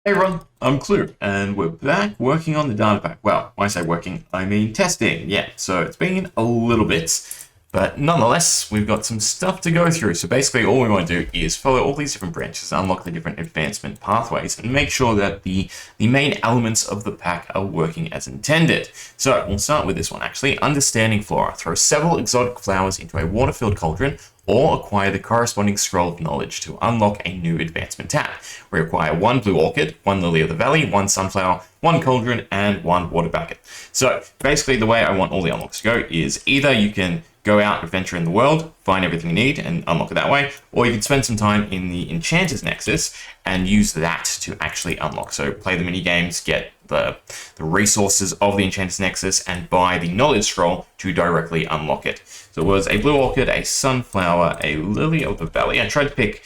Hey everyone, I'm Klloo, and we're back working on the data pack. Well, when I say working, I mean testing. Yeah, so it's been a little bit, but nonetheless, we've got some stuff to go through. So basically, all we want to do is follow all these different branches, unlock the different advancement pathways, and make sure that the main elements of the pack are working as intended. So we'll start with this one, actually. Understanding flora. Throw several exotic flowers into a water-filled cauldron, or acquire the corresponding scroll of knowledge to unlock a new advancement tab. We acquire one blue orchid, one lily of the valley, one sunflower, one cauldron, and one water bucket. So basically the way I want all the unlocks to go is either you can go out, adventure in the world, find everything you need, and unlock it that way, or you can spend some time in the Enchanter's Nexus and use that to actually unlock. So play the mini games, get the resources of the Enchanter's Nexus, and buy the knowledge scroll to directly unlock it. So it was a blue orchid, a sunflower, a lily of the valley. I tried to pick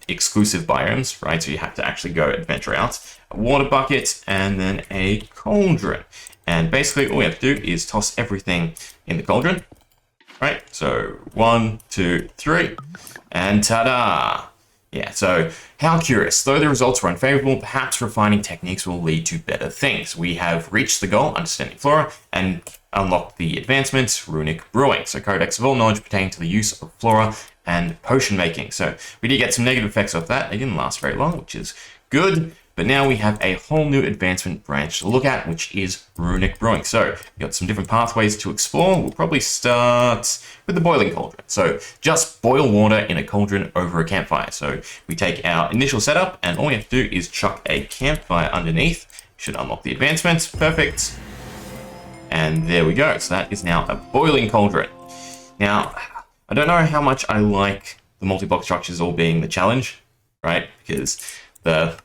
exclusive biomes, right? So you have to actually go adventure out. A water bucket, and then a cauldron. And basically all we have to do is toss everything in the cauldron. Right, so 1, 2, 3, and ta-da! Yeah, so how curious. Though the results were unfavorable, perhaps refining techniques will lead to better things. We have reached the goal, understanding flora, and unlocked the advancements, runic brewing. So codex of all knowledge pertaining to the use of flora and potion making. So we did get some negative effects off that. They didn't last very long, which is good. But now we have a whole new advancement branch to look at, which is runic brewing. So we've got some different pathways to explore. We'll probably start with the boiling cauldron. So just boil water in a cauldron over a campfire. So we take our initial setup, and all we have to do is chuck a campfire underneath. Should unlock the advancements. Perfect. And there we go. So that is now a boiling cauldron. Now, I don't know how much I like the multi-block structures all being the challenge, right? Because they're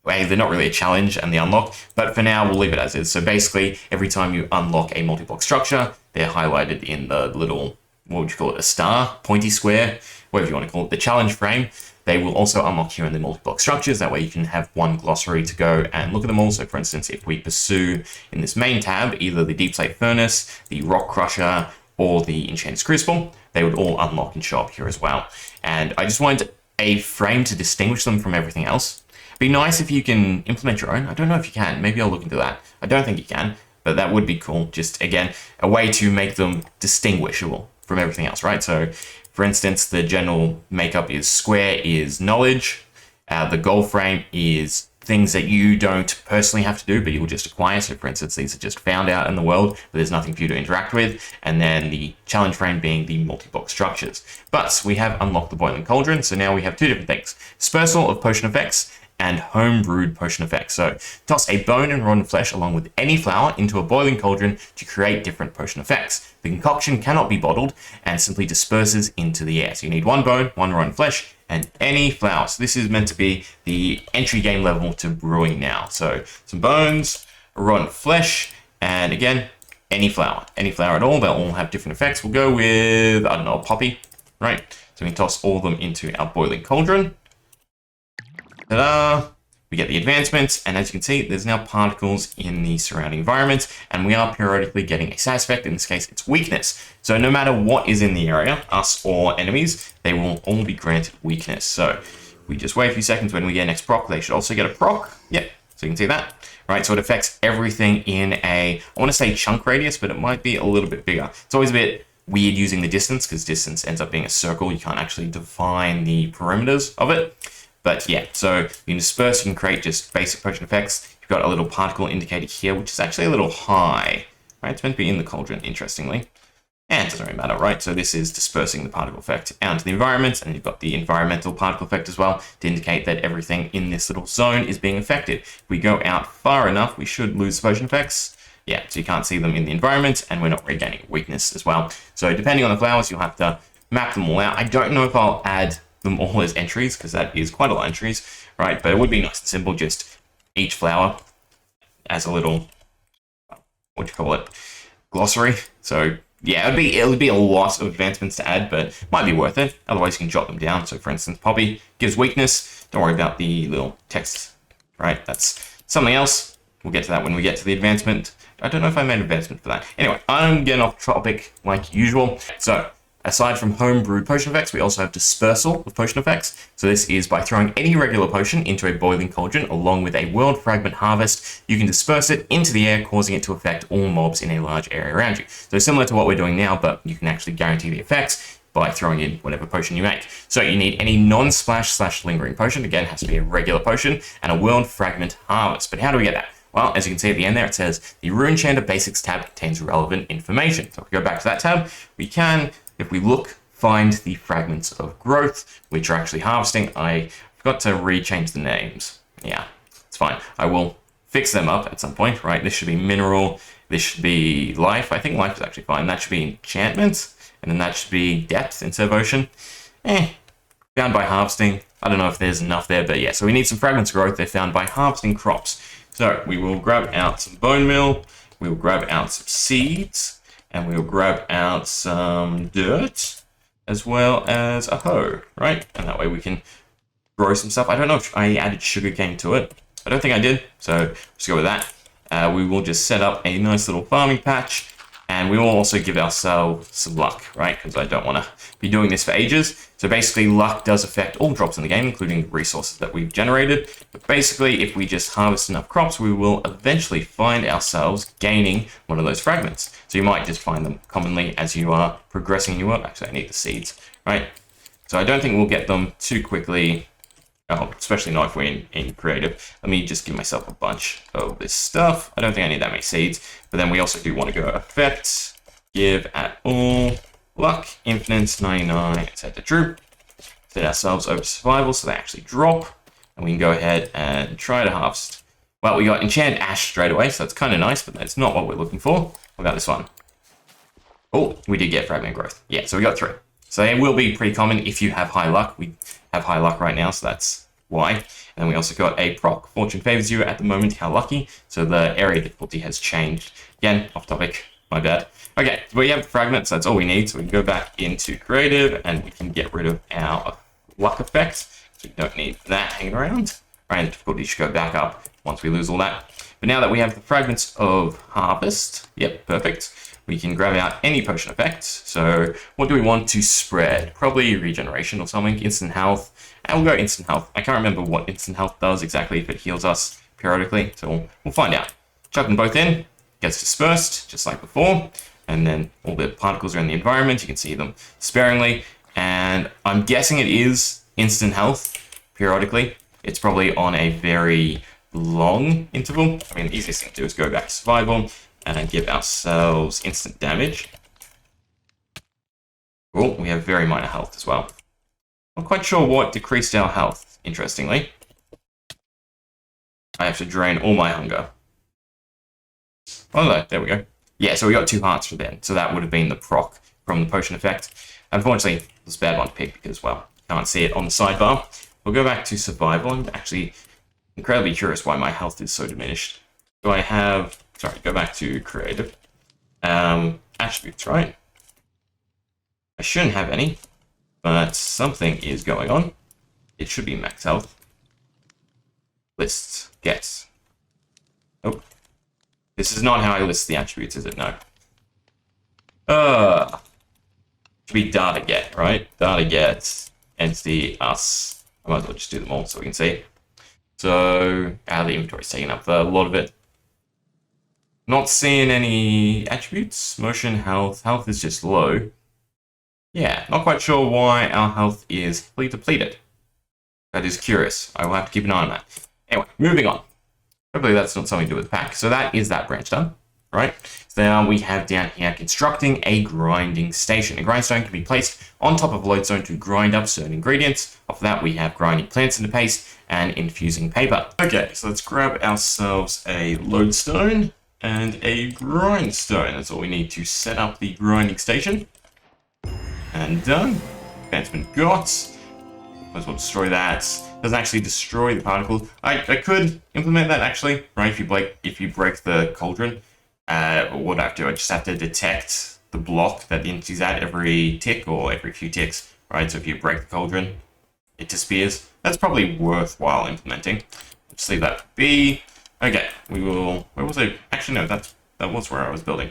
not really a challenge and the unlock, but for now we'll leave it as is. So basically, every time you unlock a multi-block structure, they're highlighted in the little, what would you call it, a star, pointy square, whatever you want to call it, the challenge frame. They will also unlock here in the multi-block structures. That way you can have one glossary to go and look at them all. So for instance, if we pursue in this main tab, either the Deep Slate Furnace, the Rock Crusher, or the Enchanted Crucible, they would all unlock and show up here as well. And I just wanted a frame to distinguish them from everything else. Be nice if you can implement your own. I don't know if you can. Maybe I'll look into that. I don't think you can, but that would be cool. Just, again, a way to make them distinguishable from everything else, right? So, for instance, the general makeup is square is knowledge. The goal frame is things that you don't personally have to do, but you'll just acquire. So, for instance, these are just found out in the world, but there's nothing for you to interact with. And then the challenge frame being the multi-block structures. But we have unlocked the boiling cauldron, so now we have two different things. Dispersal of potion effects and home-brewed potion effects. So toss a bone and rotten flesh along with any flour into a boiling cauldron to create different potion effects. The concoction cannot be bottled and simply disperses into the air. So you need one bone, one rotten flesh, and any flour. So this is meant to be the entry game level to brewing now. So some bones, rotten flesh, and again, any flour. Any flour at all, they'll all have different effects. We'll go with, I don't know, a poppy, right? So we can toss all of them into our boiling cauldron. Ta-da! We get the advancements, and as you can see, there's now particles in the surrounding environment, and we are periodically getting a status effect. In this case, it's weakness. So no matter what is in the area, us or enemies, they will all be granted weakness. So we just wait a few seconds. When we get next proc, they should also get a proc. Yep, so you can see that. Right, so it affects everything in a, I want to say chunk radius, but it might be a little bit bigger. It's always a bit weird using the distance, because distance ends up being a circle. You can't actually define the perimeters of it. But yeah, so you can disperse, you can create just basic potion effects. You've got a little particle indicator here, which is actually a little high, right? It's meant to be in the cauldron, interestingly. And it doesn't really matter, right? So this is dispersing the particle effect out into the environment, and you've got the environmental particle effect as well to indicate that everything in this little zone is being affected. If we go out far enough, we should lose the potion effects. Yeah, so you can't see them in the environment, and we're not regaining weakness as well. So depending on the flowers, you'll have to map them all out. I don't know if I'll add them all as entries, because that is quite a lot of entries, right? But it would be nice and simple, just each flower as a little, what do you call it, glossary. So yeah, it would be a lot of advancements to add, but might be worth it. Otherwise, you can jot them down. So for instance, poppy gives weakness. Don't worry about the little text, right? That's something else. We'll get to that when we get to the advancement. I don't know if I made an advancement for that. Anyway, I'm getting off topic like usual. So Aside from home brewed potion effects, we also have dispersal of potion effects. So this is by throwing any regular potion into a boiling cauldron along with a world fragment harvest, you can disperse it into the air, causing it to affect all mobs in a large area around you. So similar to what we're doing now, but you can actually guarantee the effects by throwing in whatever potion you make. So you need any non-splash / lingering potion, again, it has to be a regular potion, and a world fragment harvest. But how do we get that? Well, as you can see at the end there, it says the Runechant Basics tab contains relevant information. So if we go back to that tab, we can, if we look, find the fragments of growth, which are actually harvesting. I forgot to rechange the names. Yeah, it's fine. I will fix them up at some point, right? This should be mineral. This should be life. I think life is actually fine. That should be enchantment. And then that should be depth instead of ocean. Found by harvesting. I don't know if there's enough there, but yeah. So we need some fragments of growth. They're found by harvesting crops. So we will grab out some bone meal. We will grab out some seeds. And we will grab out some dirt. As well as a hoe, right? And that way we can grow some stuff. I don't know if I added sugarcane to it. I don't think I did. So let's go with that. We will just set up a nice little farming patch. And we will also give ourselves some luck, right? Because I don't want to be doing this for ages. So basically, luck does affect all drops in the game, including the resources that we've generated. But basically, if we just harvest enough crops, we will eventually find ourselves gaining one of those fragments. So you might just find them commonly as you are progressing in your work. Actually, I need the seeds, right? So I don't think we'll get them too quickly. Oh, especially not if we're in creative. Let me just give myself a bunch of this stuff. I don't think I need that many seeds, but then we also do want to go effect, give at all, luck, infinite, 99, set to true. Set ourselves over survival so they actually drop, and we can go ahead and try to harvest. Well, we got enchant ash straight away, so that's kind of nice, but that's not what we're looking for. What about this one? Oh, we did get fragment growth. Yeah, so we got 3. So it will be pretty common if you have high luck. We have high luck right now, so that's why. And then we also got a proc. Fortune favors you at the moment. How lucky. So the area difficulty has changed. Again, off topic. My bad. Okay, so we have fragments. That's all we need. So we can go back into creative and we can get rid of our luck effect. So we don't need that hanging around. Right, and the difficulty should go back up once we lose all that. But now that we have the fragments of harvest, yep, perfect. We can grab out any potion effect. So what do we want to spread? Probably regeneration or something, instant health. And we'll go instant health. I can't remember what instant health does exactly, if it heals us periodically. So we'll find out. Chuck them both in, gets dispersed, just like before. And then all the particles are in the environment. You can see them sparingly. And I'm guessing it is instant health periodically. It's probably on a very long interval. I mean, the easiest thing to do is go back to survival and give ourselves instant damage. Cool, we have very minor health as well. Not quite sure what decreased our health, interestingly. I have to drain all my hunger. Oh, there we go. Yeah, so we got 2 hearts for then. So that would have been the proc from the potion effect. Unfortunately, it's a bad one to pick because, well, can't see it on the sidebar. We'll go back to survival. I'm actually incredibly curious why my health is so diminished. Do I have... Sorry, go back to creative. Attributes, right? I shouldn't have any, but something is going on. It should be max health. Lists, gets. Oh. This is not how I list the attributes, is it? No. Should be data get, right? Data get, entity, us. I might as well just do them all so we can see. So, the inventory's taking up a lot of it. Not seeing any attributes. Motion, health. Health is just low. Yeah, not quite sure why our health is fully depleted. That is curious. I will have to keep an eye on that. Anyway, moving on. Hopefully that's not something to do with the pack. So that is that branch done, right? So now we have down here constructing a grinding station. A grindstone can be placed on top of a lodestone to grind up certain ingredients. Off that we have grinding plants into paste and infusing paper. Okay, so let's grab ourselves a lodestone and a grindstone. That's all we need to set up the grinding station. And done. Advancement got. Might as well destroy that. Doesn't actually destroy the particles. I could implement that actually, right? If you break the cauldron, what I have to do, I just have to detect the block that the entity's at every tick or every few ticks, right? So if you break the cauldron, it disappears. That's probably worthwhile implementing. Just leave that be. Okay, we will. Where was I? Actually, no, that was where I was building.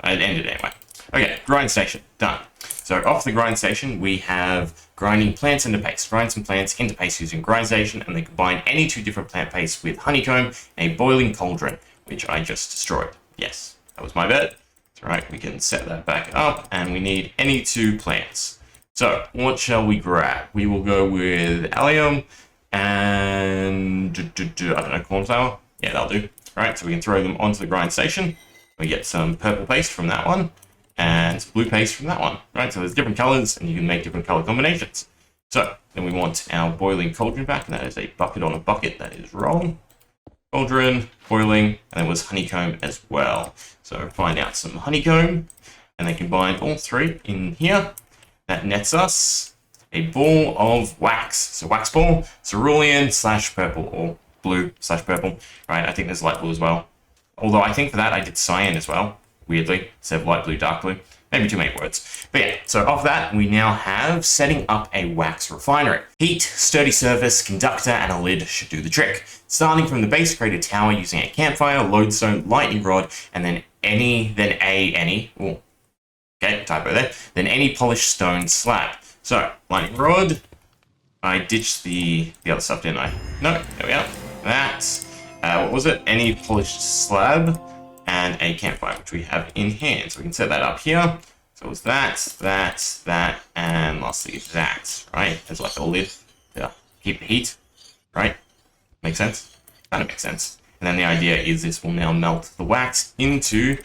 It ended anyway. Okay, grind station done. So off the grind station, we have grinding plants into paste. Grind some plants into paste using grind station, and then combine any 2 different plant pastes with honeycomb and a boiling cauldron, which I just destroyed. Yes, that was my bad. That's right, we can set that back up, and we need any 2 plants. So what shall we grab? We will go with allium and I don't know, cornflower. Yeah, that'll do. Right, so we can throw them onto the grind station. We get some purple paste from that one and blue paste from that one. Right, so there's different colors and you can make different color combinations. So then we want our boiling cauldron back, and that is a bucket on a bucket. That is wrong. Cauldron, boiling, and there was honeycomb as well. So find out some honeycomb and then combine all 3 in here. That nets us a ball of wax. So wax ball, cerulean / purple, or blue / purple. Right, I think there's light blue as well. Although I think for that I did cyan as well, weirdly, instead of light blue, dark blue. Maybe too many words. But yeah, so off that, we now have setting up a wax refinery. Heat, sturdy surface, conductor, and a lid should do the trick. Starting from the base, create a tower using a campfire, lodestone, lightning rod, and then typo there, then any polished stone slab. So, lightning rod, I ditched the other stuff, didn't I? No, there we are. That, what was it? Any polished slab and a campfire, which we have in hand. So we can set that up here. So it was that, and lastly that, right? There's like a lid to keep the heat, right? Makes sense? Kind of makes sense. And then the idea is this will now melt the wax into,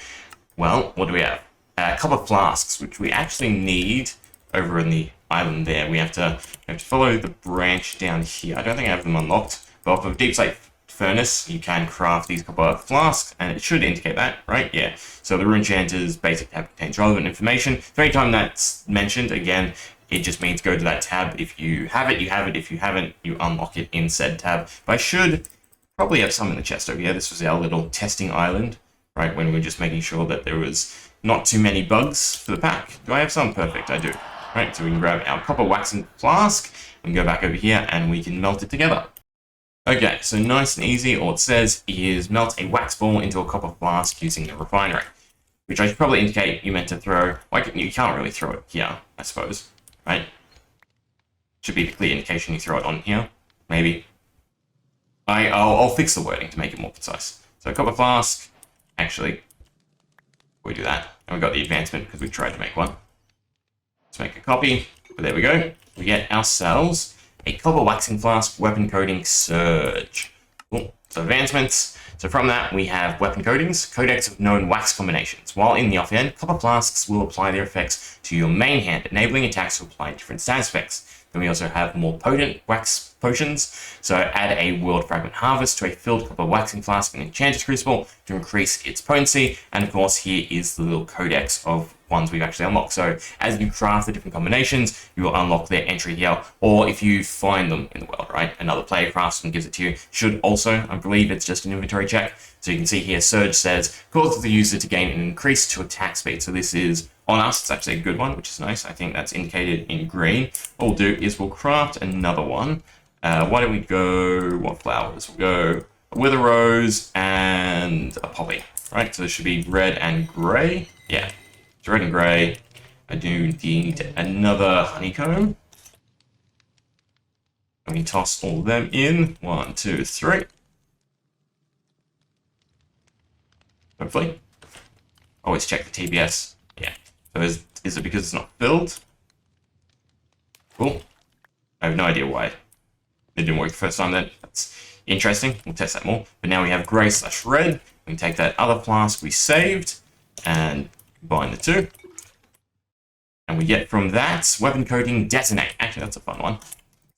well, what do we have? A couple of flasks, which we actually need over in the island there. We have to follow the branch down here. I don't think I have them unlocked, but off of Deep Slate Furnace, you can craft these couple of flasks, and it should indicate that, right? Yeah. So the Runechanter's basic tab contains relevant information. So anytime that's mentioned, again, it just means go to that tab. If you have it, you have it. If you haven't, you unlock it in said tab. But I should probably have some in the chest over here. This was our little testing island, right? When we were just making sure that there was not too many bugs for the pack. Do I have some? Perfect, I do. Right, so we can grab our copper waxen flask and go back over here and we can melt it together. Okay, so nice and easy. All it says is melt a wax ball into a copper flask using the refinery, which I should probably indicate you meant to throw. Like, you can't really throw it here, I suppose, right? Should be the clear indication you throw it on here, maybe. I'll fix the wording to make it more precise. So copper flask, actually, we do that, and we got the advancement because we tried to make one. Let's make a copy, but there we go. We get ourselves a copper waxing flask, weapon coating surge. Cool. So advancements. So from that, we have weapon coatings, codex of known wax combinations. While in the offhand, copper flasks will apply their effects to your main hand, enabling attacks to apply different status effects. Then we also have more potent wax potions. So add a world fragment harvest to a filled copper waxing flask and enchanted crucible to increase its potency. And of course, here is the little codex of ones we've actually unlocked. So as you craft the different combinations, you will unlock their entry here, or if you find them in the world, right? Another player crafts and gives it to you. Should also, I believe it's just an inventory check. So you can see here, Surge says, causes the user to gain an increase to attack speed. So this is on us. It's actually a good one, which is nice. I think that's indicated in green. What we'll do is we'll craft another one. Why don't we go, what flowers? We'll go a wither rose and a poppy, right? So this should be red and gray. Yeah. It's red and grey. I do need another honeycomb. Let me toss all of them in. 1, 2, 3. Hopefully. Always check the TBS. Yeah. So is it because it's not filled? Cool. I have no idea why it didn't work the first time then. That's interesting. We'll test that more. But now we have grey / red. We can take that other flask we saved and combine the two. And we get from that weapon coating detonate. Actually, that's a fun one.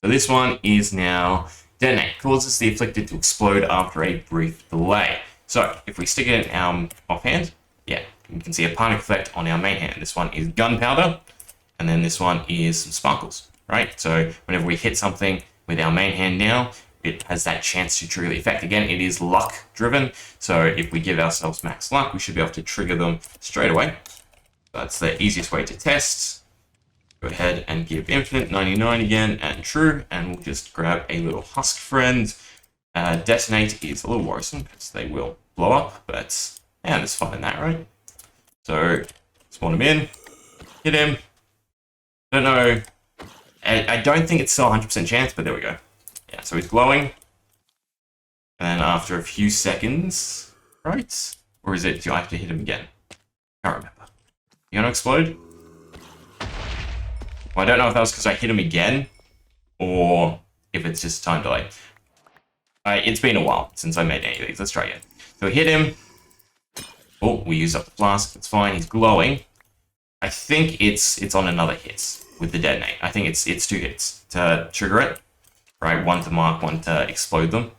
So this one is now detonate. Causes the afflicted to explode after a brief delay. So if we stick it in our offhand, yeah, you can see a particle effect on our main hand. This one is gunpowder, and then this one is some sparkles, right? So whenever we hit something with our main hand now, it has that chance to trigger the effect. Again, it is luck driven. So if we give ourselves max luck, we should be able to trigger them straight away. That's the easiest way to test. Go ahead and give infinite 99 again and true, and we'll just grab a little husk friend. Detonate is a little worrisome because they will blow up, but yeah, there's fun in that, right? So spawn him in, hit him, Don't know. I don't think it's still 100% chance, but there we go. Yeah, so he's glowing. And then after a few seconds, right? Or is it, do I have to hit him again? Can't remember. You gonna explode? Well, I don't know if that was because I hit him again, or if it's just time delay. It's been a while since I made any of these. Let's try again. So we hit him. Oh, we used up the flask. It's fine. He's glowing. I think it's on another hit with the detonate. I think it's 2 hits to trigger it. Right, 1 to mark, 1 to explode them.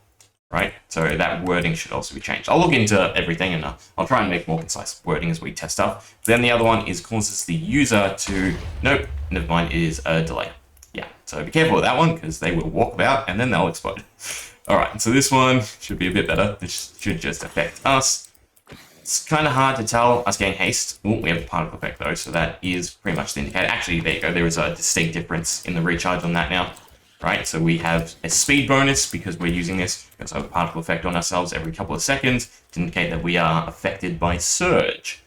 Right, so that wording should also be changed. I'll look into everything and I'll try and make more concise wording as we test stuff. Then the other one is causes the user to, nope, never mind, it is a delay. Yeah, so be careful with that one because they will walk about and then they'll explode. All right, so this one should be a bit better. This should just affect us. It's kind of hard to tell us getting haste. Oh, we have a particle effect though, so that is pretty much the indicator. Actually, there you go. There is a distinct difference in the recharge on that now. Right, so we have a speed bonus because we're using this. We also have a particle effect on ourselves every couple of seconds to indicate that we are affected by surge.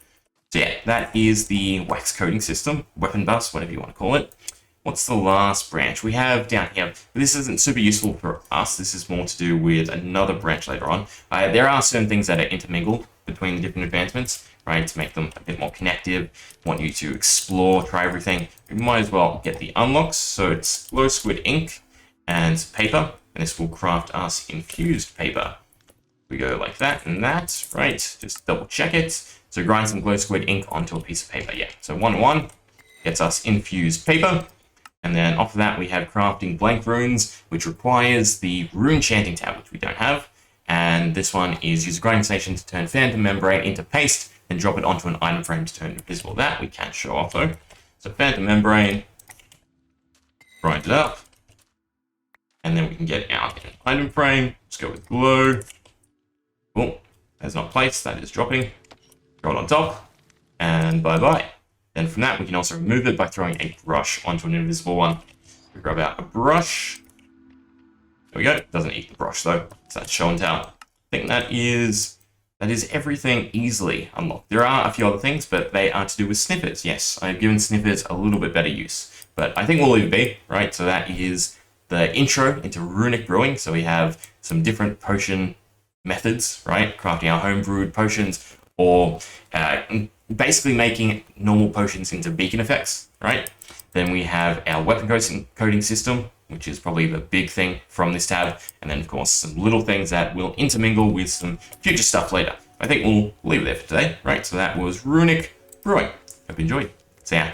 So yeah, that is the wax coating system, weapon bus, whatever you want to call it. What's the last branch we have down here? This isn't super useful for us. This is more to do with another branch later on. There are certain things that are intermingled between the different advancements, right, to make them a bit more connective. Want you to explore, try everything. We might as well get the unlocks. So it's glow squid ink and paper, and this will craft us infused paper. We go like that and that, right? Just double check it. So grind some glow squid ink onto a piece of paper. Yeah, so 1 gets us infused paper. And then off of that, we have crafting blank runes, which requires the Runechanting tab, which we don't have. And this one is use a grinding station to turn phantom membrane into paste and drop it onto an item frame to turn invisible. That we can't show off though. So phantom membrane, grind it up. And then we can get our item frame. Let's go with glow. Oh, that's not placed, that is dropping. Throw it on top, and bye-bye. Then from that, we can also remove it by throwing a brush onto an invisible one. We grab out a brush. There we go. Doesn't eat the brush though, so that's show and tell. I think that is everything easily unlocked. There are a few other things, but they are to do with snippets. Yes, I've given snippets a little bit better use, but I think we'll leave it be, right? So that is the intro into runic brewing. So we have some different potion methods, right? Crafting our home brewed potions, or basically making normal potions into beacon effects, right? Then we have our weapon coding system, which is probably the big thing from this tab. And then of course, some little things that will intermingle with some future stuff later. I think we'll leave it there for today, right? So that was runic brewing. Hope you enjoyed. See ya.